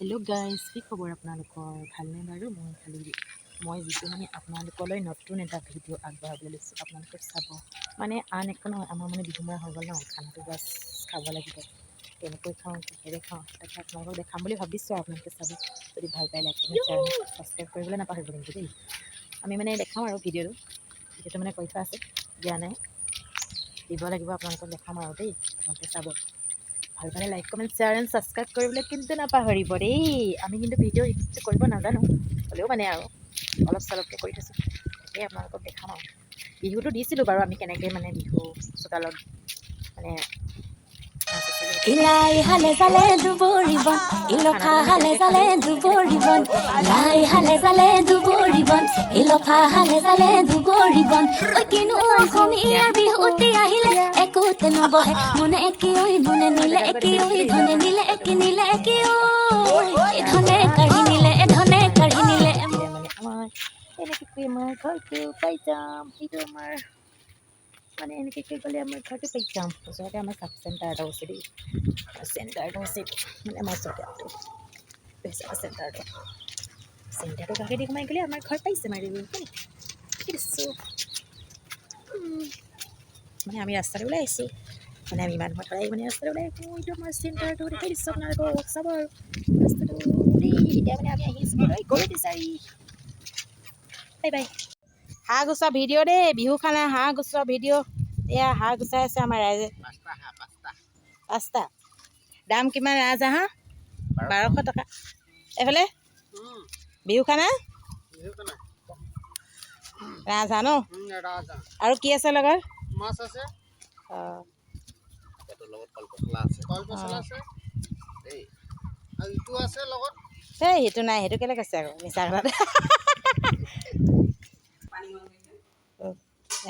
Hello' guys, কি খবৰ আপোনালোকৰ? ভালনে বাৰু? মই যিটো মানে আপোনালোকলৈ নতুন এটা ভিডিঅ' আগবঢ়াবলৈ লৈছোঁ, আপোনালোকে চাব। মানে আন একো নহয়, আমাৰ মানে বিহুমৰা হৈ গ'ল ন, খানাটো বাছ খাব লাগিব। কেনেকৈ খাওঁ, কিহেৰে খাওঁ, তাকে আপোনালোকক দেখাম বুলি ভাবিছোঁ। আপোনালোকে চাব, যদি ভাল পায় লাইক কমেণ্ট শ্বেয়াৰ ছাবস্ক্ৰাইব কৰিবলৈ নাপাহৰিব কিন্তু দেই। আমি মানে দেখাম আৰু ভিডিঅ'টো মানে কৰি থোৱা আছে, দিয়া নাই, দিব লাগিব। আপোনালোকক দেখাম আৰু দেই, আপোনালোকে চাব। ভাল পালে like comment share and subscribe কৰিবলৈ কিন্তু নাপাহৰিব দেই। আমি কিন্তু ভিডিঅ' এডিট কৰিব নাজানো, হ'লেও মানে আৰু অলপ চলপকৈ কৰি থৈছোঁ, তাকেই আপোনালোকক দেখাম আৰু। বিহুটো দিছিলোঁ বাৰু, আমি কেনেকৈ মানে বিহু চোতালত মানে ইলাই হালে জালে দুবৰিবন ইলফা হালে জালে দুবৰিবন ইলাই হালে জালে দুবৰিবন ইলফা হালে জালে দুবৰিবন ঐ কিনো অসমীয়াৰ বিহুতে আহিলে একোতে নবহে মনে একে ঐ মনে নিলে একে ঐ ধনে নিলে একে ঐ এ ধনে কাঢ়ি নিলে মানে আমাৰ এনেকৈ আমাৰ ঘৰটো পাই যাম। সেইটো আমাৰ মানে এনেকৈ গ'লে আমাৰ ঘৰটো পাই যাম। ওচৰতে আমাৰ চাব চেণ্টাৰ এটা আছে দেই, চেণ্টাৰটো আছে মানে আমাৰ ওচৰতে চেণ্টাৰটো কাষেদি সোমাই গ'লে আমাৰ ঘৰ পাইছে মাৰি দিছোঁ। মানে আমি ৰাস্তালৈ ওলাই আহিছোঁ, মানে আমি ইমান সদায় মানে ৰাস্তালৈ ওলাই আহিছোঁ। এইটো আমাৰ চেণ্টাৰটো দেখাই দিছোঁ আপোনালোকক, চাব আৰু ৰাস্তাটো দেই। এতিয়া মানে আমি আহিছোঁ গৰু বিচাৰি। Bye bye. হাঁহ গুচোৱা ভিডিঅ' দেই, বিহু খানা হাঁহ গুচোৱা ভিডিঅ'। এয়া হাঁহ গুচাই আছে আমাৰ ৰাইজে। 5টা। দাম কিমান ৰাজহাঁহ? 1200 টকা। এইফালে বিহু খানা ৰাজহাঁহ ন, আৰু কি আছে লগত? মাছ আছে, অঁ, পেটৰ লগত কলপচলা আছে দেই, আৰু ইটো আছে লগত। সেই সেইটো নাই, সেইটো কেলৈ কৈছে আকৌ মিছা কথা।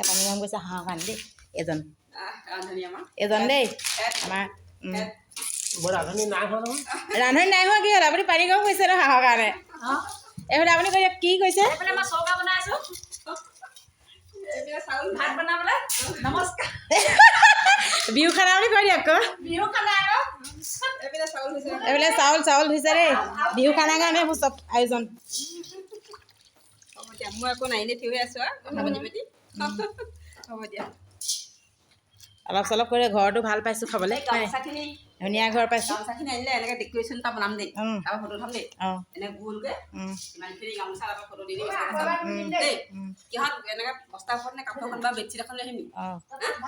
পানী গৰম গৈছে হাঁহৰ কাৰণে দেই। এজন দেই আমাৰ ৰান্ধনি নাই হোৱা নহয়। ৰান্ধনি নাই হোৱা কি হ'ল? আপুনি পানী গৰম কৰিছে ন হাঁহৰ কাৰণে। এইফালে আপুনি কি কৈছে? চৌকা বনাইছো ভাত বনাবলে। নমস্কাৰ। বিহু খানা বুলি কৈ দিয়ক আকৌ। বিহু খানা আকৌ এইফালে চাউল ধুইছে দেই, বিহু খানাৰ কাৰণে এইবোৰ চব আয়োজন। হ'ব দিয়া, মই আকৌ নাইনে থিয় হৈ আছো আৰু কথা পাতি পাতি। হ'ব দিয়া। অলপ চলপ কৰি ঘৰটো ভাল পাইছোঁ খাবলৈ, গামোচাখিনি ধুনীয়া ঘৰ পাইছোঁ। গামোচাখিনি আনিলে এনেকৈ ডেক'ৰেশ্যন এটা বনাম দেই, তাৰপৰা ফটো থ'ম দেই। অঁ, এনেকৈ গোলকৈ ইমানখিনি গামোচা তাৰপৰা ফটো দি দিম দেই। কিহত এনেকৈ বস্তা ওপৰত নে কাপোৰ এখন বা বেডশ্বীট এখন লৈ আহিম নেকি? অঁ,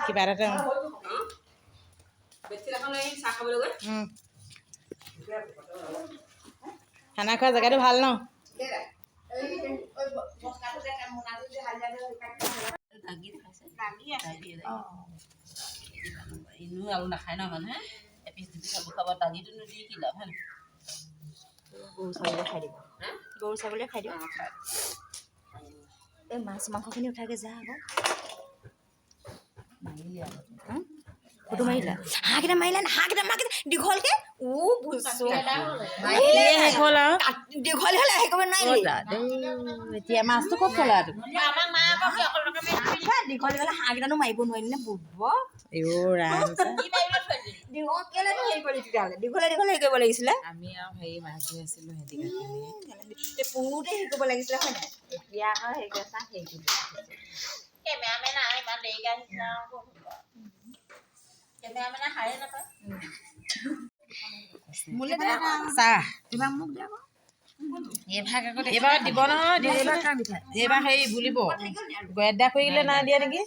কিবা এটা বেডশ্বীট এখন লৈ আহিম চাহ খাবলৈ গৈ। খানা খোৱা জেগাটো ভাল ন? ইনো আৰু নাখায় ন মানুহে, এপিচ দুপিচ আলু খাব, দালিটোনো দি কি লাভ হয় নাই? গৰু ছাগলীয়ে খাই দিব, গৰু ছাগলীয়ে খাই দিব। এই মাছ মাংসখিনি উঠাকৈ যা আকৌ। ফটো মাৰিলা? হাঁহকেইটা মাৰিলা নে? হাঁহকেইটা দীঘলকে শেষ হ'ল আৰু দীঘল হ'লে শেষ কৰিব নোৱাৰিলি। এতিয়া মাছটো ক'ত থলা? দীঘল হ'লে হাঁহকেইটানো মাৰিব নোৱাৰিলি নে? কেলেনো হেৰি কৰিলি তেতিয়াহ'লে? দীঘলে হেৰি কৰিব লাগিছিলে। আমি আৰু হেৰি মাছ ধৰি আছিলোঁ, সিহঁতি পুৰুতে হেৰি কৰিব লাগিছিলে হয় নাই? এতিয়া আকৌ হেৰি কৰিছা, হেৰি কৰিব কেমেৰামেন আৰু ইমান দেৰিকৈ আহিছে আৰু কেমেৰামেনে সাৰে নাপায়। চাহ এইবাৰ দিব নহয়, এইবাৰ হেৰি বুলিব গেদা কৰিলে নাই দিয়া নেকি?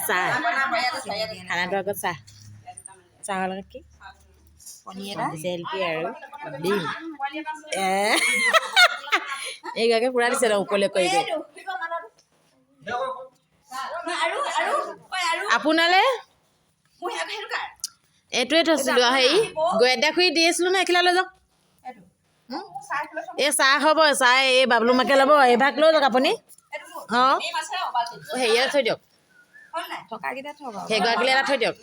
চাহ খানাটো আগত চাহৰ লগত কি জেলপি আৰু ডিম এইগৰাকী পূৰা দিছে ন উপলে কৰি আপোনালৈ এইটোৱে থৈছিলোঁ। হেৰি গেদা খুৰি দি আছিলোঁ ন, এখিলা লৈ যাওক। এই চাহ হ'ব, চাহ এই বাবলু মাকে ল'ব, এইভাগ লৈ যাওক আপুনি। অঁ, হেৰিয়াত থৈ দিয়ক, সেইগৰাকীলৈ এটা থৈ দিয়ক।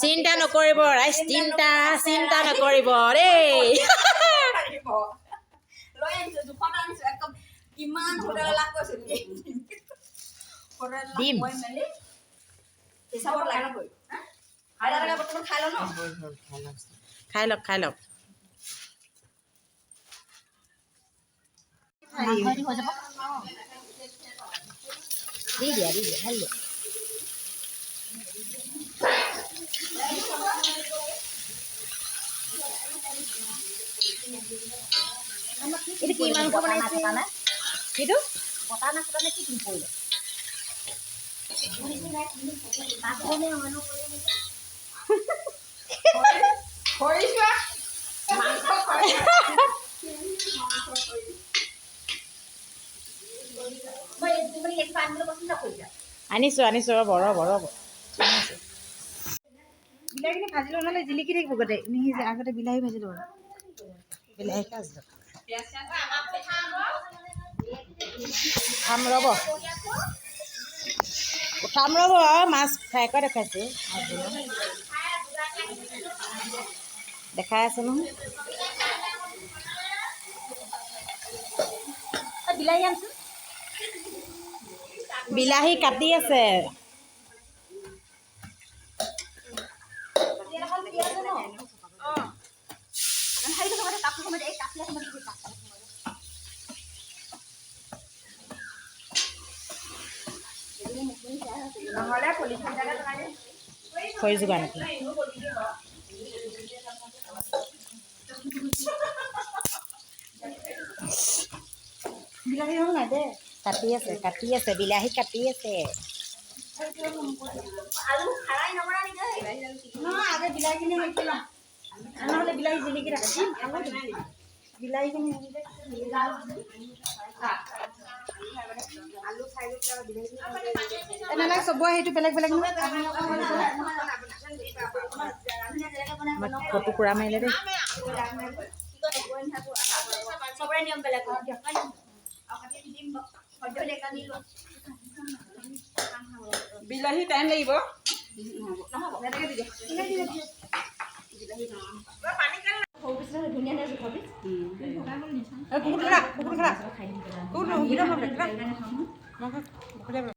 চিন্তা নকৰিব ৰাইজ, চিন্তা নকৰিব দেই। ডিম খাই লওক দি দিয়া ভাল দিয়া। এইটো কি মাংস বনাইছে? কিটো বটা না ফুটা নে কি পৰিলে? আনিছো ৰ'ব বিলাহীখিনি ভাজি লওঁ, নহ'লে জিলিকি থাকিব গোটেই নিসিজে। আগতে বিলাহী ভাজি লওঁ, বিলাহী উঠাম ৰ'ব মাছ ফ্ৰাই কৰা দেখাইছোঁ, দেখাই আছে নহয়। বিলাহী আনছোন, বিলাহী কাটি আছে। খৰি যোগাৰ নেকি? বিলাহী হ'ল নাই দে, কাটি আছে বিলাহী কাটি আছে। আগে বিলাহীখিনি হেৰি কৰি লওঁ, নহ'লে বিলাহী জিলিকি থাকে। বিলাহীখিনি এনেকৈ চবৰে সেইটো বেলেগ নহয়। ফটো পুৰা মাৰিলে দেই। বিলাহী টাইম লাগিব। ধুনীয়া